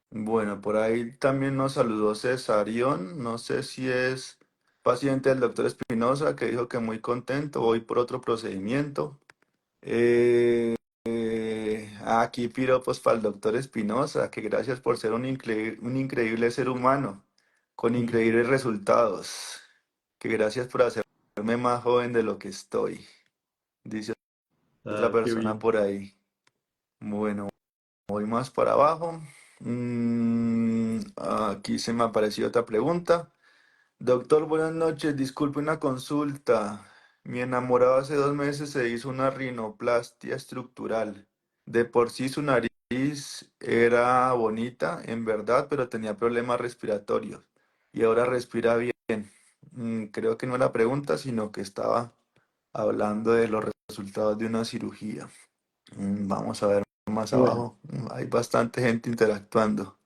Bueno, por ahí también nos saludó Cesarión. No sé si es paciente del doctor Espinosa, que dijo que muy contento. Voy por otro procedimiento. Aquí piropos para el doctor Espinosa, que gracias por ser un increíble ser humano, con increíbles resultados. Que gracias por hacerme más joven de lo que estoy, dice otra Ah, qué persona bien. por ahí. Bueno, voy más para abajo. Aquí se me apareció otra pregunta. Doctor, buenas noches. Disculpe una consulta. Mi enamorado hace 2 meses se hizo una rinoplastia estructural. De por sí su nariz era bonita, en verdad, pero tenía problemas respiratorios. Y ahora respira bien. Creo que no era pregunta, sino que estaba hablando de los resultados de una cirugía. Vamos a ver más Qué bueno, abajo. Hay bastante gente interactuando.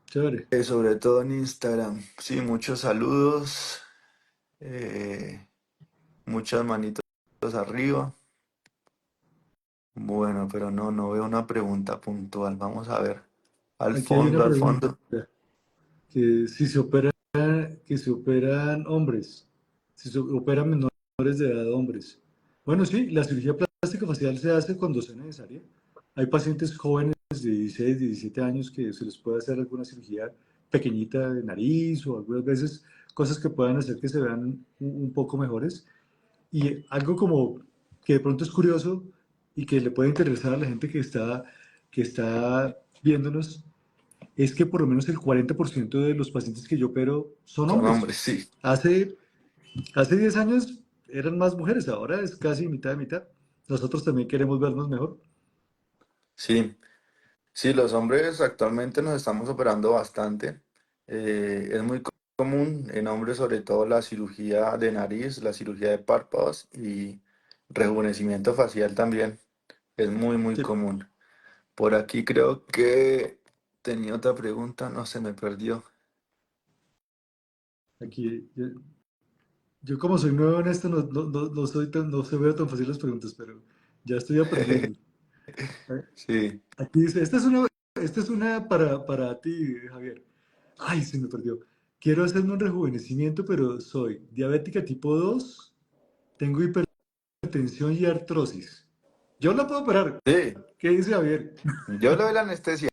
chévere. Sobre todo en Instagram. Sí, muchos saludos. eh, Muchas manitos arriba. Bueno, pero no veo una pregunta puntual. Vamos a ver. Aquí hay una Al pregunta, fondo. que si que se operan hombres, si se operan menores de edad hombres. Bueno, sí, la cirugía plástica facial se hace cuando sea necesaria. Hay pacientes jóvenes de 16, 17 años que se les puede hacer alguna cirugía pequeñita de nariz o algunas veces cosas que puedan hacer que se vean un poco mejores. Y algo como que de pronto es curioso y que le puede interesar a la gente que está viéndonos, es que por lo menos el 40% de los pacientes que yo opero son Son hombres. hombres, sí. Hace, hace 10 años eran más mujeres, ahora es casi mitad de mitad. Nosotros también queremos vernos mejor. Sí. Sí, los hombres actualmente nos estamos operando bastante. Es muy común en hombres, sobre todo la cirugía de nariz, la cirugía de párpados y rejuvenecimiento facial también. Es muy, muy Sí, común. Por aquí creo que tenía otra pregunta, no se me perdió. aquí, yo como soy nuevo en esto, no soy no se veo tan fácil las preguntas, pero ya estoy aprendiendo. Sí, Aquí dice, esta es una para ti, Javier. Ay, se me perdió. Quiero hacerme un rejuvenecimiento, pero soy diabética tipo 2, tengo hipertensión y artrosis. Yo la puedo operar. sí, ¿Qué dice Javier? yo le doy la anestesia.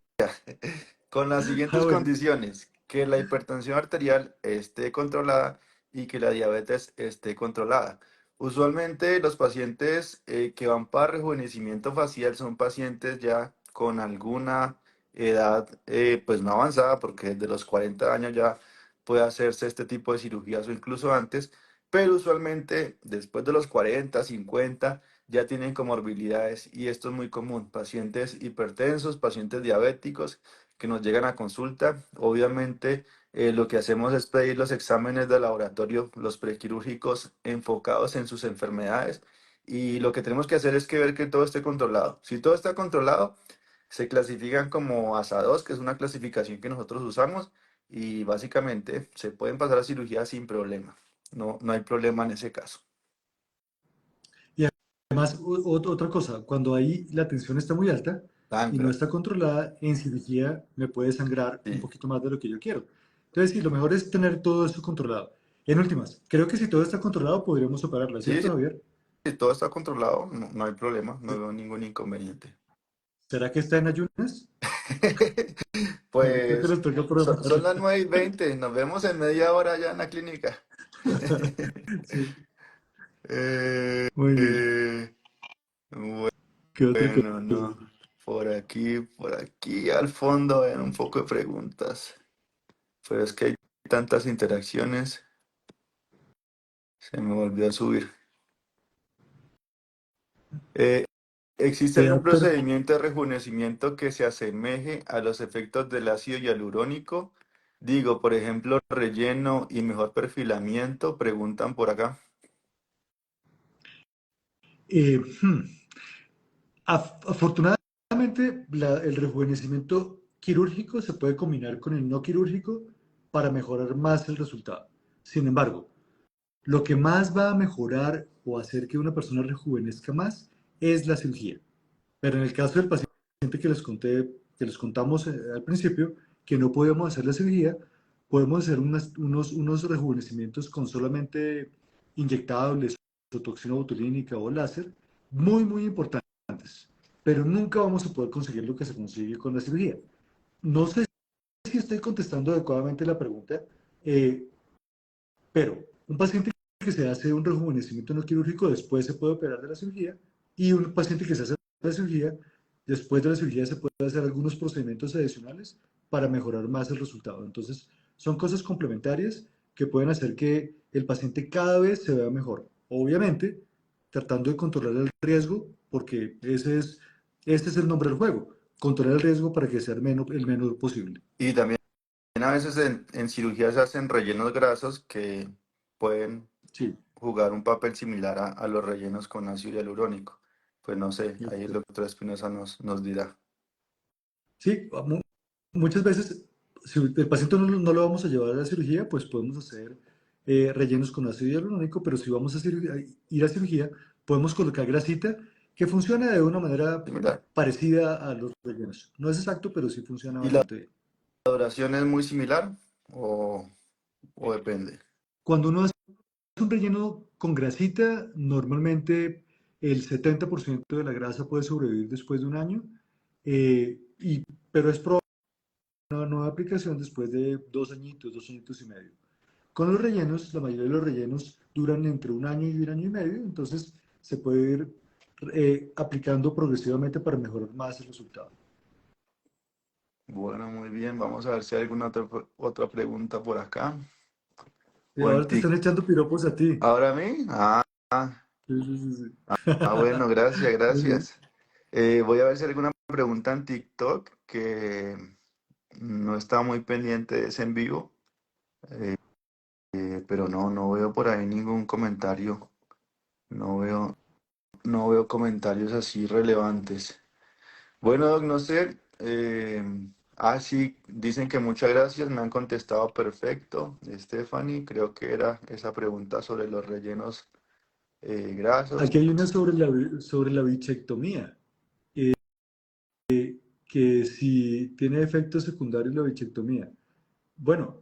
Con las Ah, siguientes bueno. condiciones, que la hipertensión arterial esté controlada y que la diabetes esté controlada. Usualmente los pacientes que van para rejuvenecimiento facial son pacientes ya con alguna edad pues no avanzada, porque desde los 40 años ya puede hacerse este tipo de cirugías o incluso antes, pero usualmente después de los 40, 50 ya tienen comorbilidades y esto es muy común. Pacientes hipertensos, pacientes diabéticos que nos llegan a consulta. Obviamente, lo que hacemos es pedir los exámenes de laboratorio, los prequirúrgicos enfocados en sus enfermedades. Y lo que tenemos que hacer es que ver que todo esté controlado. Si todo está controlado, se clasifican como ASA2, que es una clasificación que nosotros usamos, y básicamente se pueden pasar a cirugía sin problema. No, no hay problema en ese caso. Y además, otra cosa, cuando ahí la tensión está muy alta y no Sangra. está controlada, en cirugía me puede sangrar un Sí. poquito más de lo que yo quiero. Entonces, sí, lo mejor es tener todo esto controlado. En últimas, creo que si todo está controlado, podríamos operarla, Sí, ¿cierto, sí, Javier? si todo está controlado, no, no hay problema, no veo ningún inconveniente. ¿Será que está en ayunas? Creo que Pues nos toca son programarla. las 9:20, nos vemos en media hora ya en la clínica. Sí, Eh, muy bien. eh, ¿Qué otra bueno, cosa? no. Por aquí al fondo hay un poco de preguntas, pero es que hay tantas interacciones, se me volvió a subir. Eh, ¿Existe ¿Te da algún procedimiento de rejuvenecimiento que se asemeje a los efectos del ácido hialurónico? Digo, por ejemplo, relleno y mejor perfilamiento, preguntan por acá. Eh, hmm, Afortunadamente, el rejuvenecimiento quirúrgico se puede combinar con el no quirúrgico para mejorar más el resultado. Sin embargo, lo que más va a mejorar o hacer que una persona rejuvenezca más es la cirugía. Pero en el caso del paciente que les conté, que les contamos al principio, que no podíamos hacer la cirugía, podemos hacer unos rejuvenecimientos con solamente inyectables o toxina botulínica o láser, muy, muy importantes. Pero nunca vamos a poder conseguir lo que se consigue con la cirugía. No sé si estoy contestando adecuadamente la pregunta, eh, pero un paciente que se hace un rejuvenecimiento no quirúrgico después se puede operar de la cirugía y un paciente que se hace la cirugía, después de la cirugía se puede hacer algunos procedimientos adicionales para mejorar más el resultado. Entonces, son cosas complementarias que pueden hacer que el paciente cada vez se vea mejor. Obviamente, tratando de controlar el riesgo, porque este es el nombre del juego, controlar el riesgo para que sea el menor posible. Y también a veces en cirugía se hacen rellenos grasos que pueden Sí, jugar un papel similar a los rellenos con ácido hialurónico. Pues no sé, ahí el doctor Espinosa nos dirá. sí, muchas veces, si el paciente no lo vamos a llevar a la cirugía, pues podemos hacer rellenos con ácido hialurónico, pero si vamos a ir a cirugía, podemos colocar grasita que funciona de una manera Similar. parecida a los rellenos. No es exacto, pero sí funciona ¿Y la bastante bien. duración es muy similar o depende? Cuando uno hace un relleno con grasita, normalmente el 70% de la grasa puede sobrevivir después de un año, pero es probable una nueva aplicación después de 2 añitos y medio. Con los rellenos, la mayoría de los rellenos duran entre un año y un año y medio, entonces se puede ir aplicando progresivamente para mejorar más el resultado. Bueno, muy bien. Vamos a ver si hay alguna otra pregunta por acá. Y O en ahora te TIC. están echando piropos a ti. ¿Ahora a mí? Sí, sí, sí, sí. Bueno, gracias, Muy bien. gracias. Voy a ver si hay alguna pregunta en TikTok que no estaba muy pendiente de ese en vivo, pero no veo por ahí ningún comentario. No veo, no veo comentarios así relevantes. Bueno, Doc, no sé. Sí, dicen que muchas gracias, me han contestado perfecto. Stephanie, creo que era esa pregunta sobre los rellenos grasos. Aquí hay una sobre la bichectomía, que si tiene efectos secundarios la bichectomía. Bueno,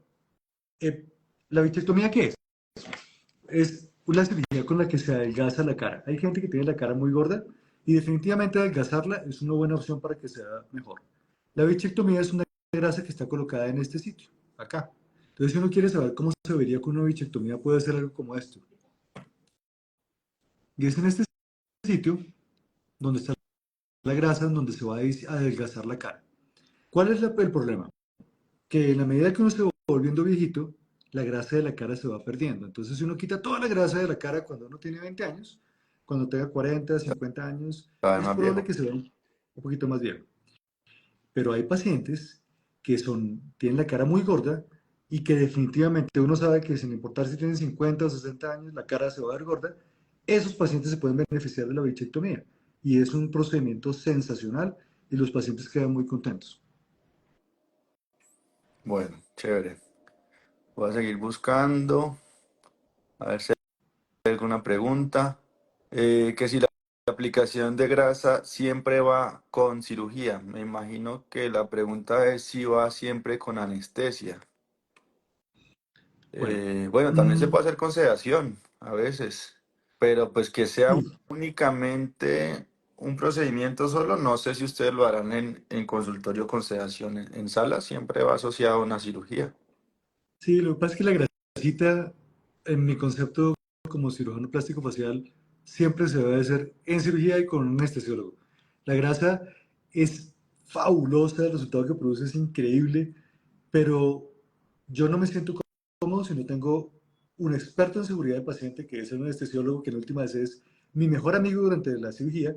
eh, ¿la bichectomía qué es? Es una cirugía con la que se adelgaza la cara. Hay gente que tiene la cara muy gorda y definitivamente adelgazarla es una buena opción para que sea mejor. La bichectomía es una grasa que está colocada en este sitio, acá. Entonces, si uno quiere saber cómo se vería con una bichectomía, puede ser algo como esto. Y es en este sitio donde está la grasa, en donde se va a adelgazar la cara. ¿Cuál es el problema? Que en la medida que uno se va volviendo viejito, la grasa de la cara se va perdiendo. Entonces, si uno quita toda la grasa de la cara cuando uno tiene 20 años, cuando tenga 40, 50 años, Cada vez es más probable viejo. que se vea un poquito más viejo. Pero hay pacientes que tienen la cara muy gorda y que definitivamente uno sabe que sin importar si tienen 50 o 60 años, la cara se va a ver gorda. Esos pacientes se pueden beneficiar de la bichectomía y es un procedimiento sensacional y los pacientes quedan muy contentos. Bueno, chévere. Voy a seguir buscando, a ver si hay alguna pregunta. Que si la aplicación de grasa siempre va con cirugía. Me imagino que la pregunta es si va siempre con anestesia. Bueno, Bueno, también se mm, puede hacer con sedación a veces, pero pues que sea sí, únicamente un procedimiento solo, no sé si ustedes lo harán en consultorio con sedación. En sala siempre va asociado a una cirugía. sí, lo que pasa es que la grasita, en mi concepto como cirujano plástico facial, siempre se debe hacer en cirugía y con un anestesiólogo. La grasa es fabulosa, el resultado que produce es increíble, pero yo no me siento cómodo si no tengo un experto en seguridad del paciente, que es el anestesiólogo, que en última vez es mi mejor amigo durante la cirugía,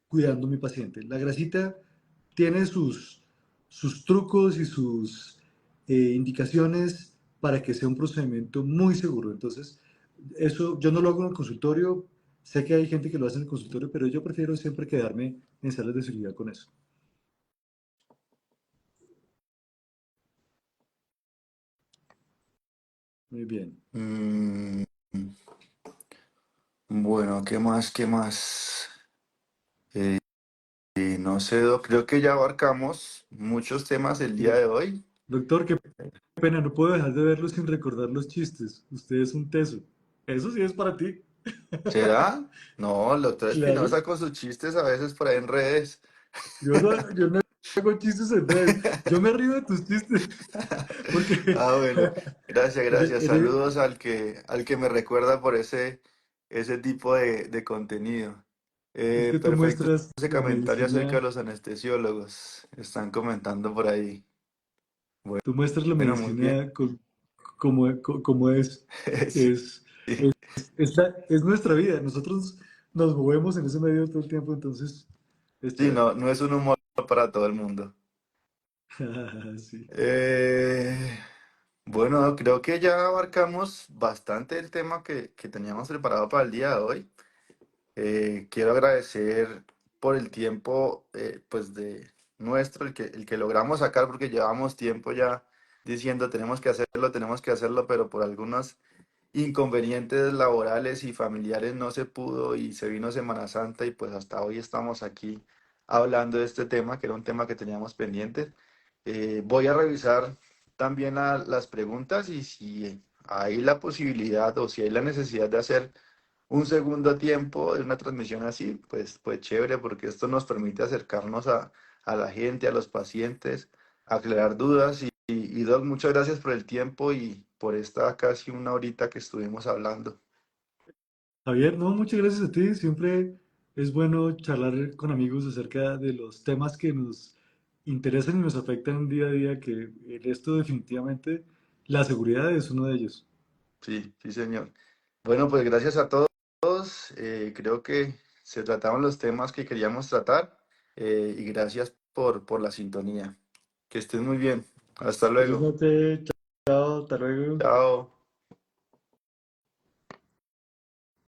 cuidando a mi paciente. La grasita tiene sus trucos y sus indicaciones para que sea un procedimiento muy seguro. Entonces, eso yo no lo hago en el consultorio. Sé que hay gente que lo hace en el consultorio, pero yo prefiero siempre quedarme en salas de cirugía con eso. Muy bien. Mm, bueno, ¿qué más? ¿Qué más? Eh, no sé, creo que ya abarcamos muchos temas el día Doc- de hoy. Doctor, qué pena, no puedo dejar de verlo sin recordar los chistes. Usted es un teso. Eso sí es para ti. ¿Será? No, el doctor Claro. Espinosa con sus chistes a veces por ahí en redes. Yo no hago chistes en redes. Yo me río de tus chistes. Porque, Bueno, gracias, porque gracias. Saludos al que me recuerda por ese tipo de contenido. es que tú Perfecto, muestras ese la comentario acerca de medicina, los anestesiólogos. Están comentando por ahí. tú muestras la Bueno, muy bien. medicina como es. Es, Sí, es nuestra vida. Nosotros nos movemos en ese medio todo el tiempo, entonces es sí, chévere. no es un humor para todo el mundo. Sí. Eh, bueno, creo que ya abarcamos bastante el tema que teníamos preparado para el día de hoy. Quiero agradecer por el tiempo, pues de nuestro, el que logramos sacar, porque llevamos tiempo ya diciendo tenemos que hacerlo, pero por algunos inconvenientes laborales y familiares no se pudo y se vino Semana Santa y pues hasta hoy estamos aquí hablando de este tema, que era un tema que teníamos pendiente. Voy a revisar también las preguntas y si hay la posibilidad o si hay la necesidad de hacer un segundo tiempo de una transmisión así, pues chévere, porque esto nos permite acercarnos a la gente, a los pacientes, aclarar dudas y Doc, muchas gracias por el tiempo y por esta casi una horita que estuvimos hablando. Javier, no, muchas gracias a ti. Siempre es bueno charlar con amigos acerca de los temas que nos interesan y nos afectan día a día, que en esto definitivamente la seguridad es uno de ellos. Sí, sí, señor. Bueno, pues gracias a todos. Creo que se trataron los temas que queríamos tratar. y gracias por la sintonía. Que estés muy bien. Hasta Feliz luego. noche, chao, hasta luego. Chao.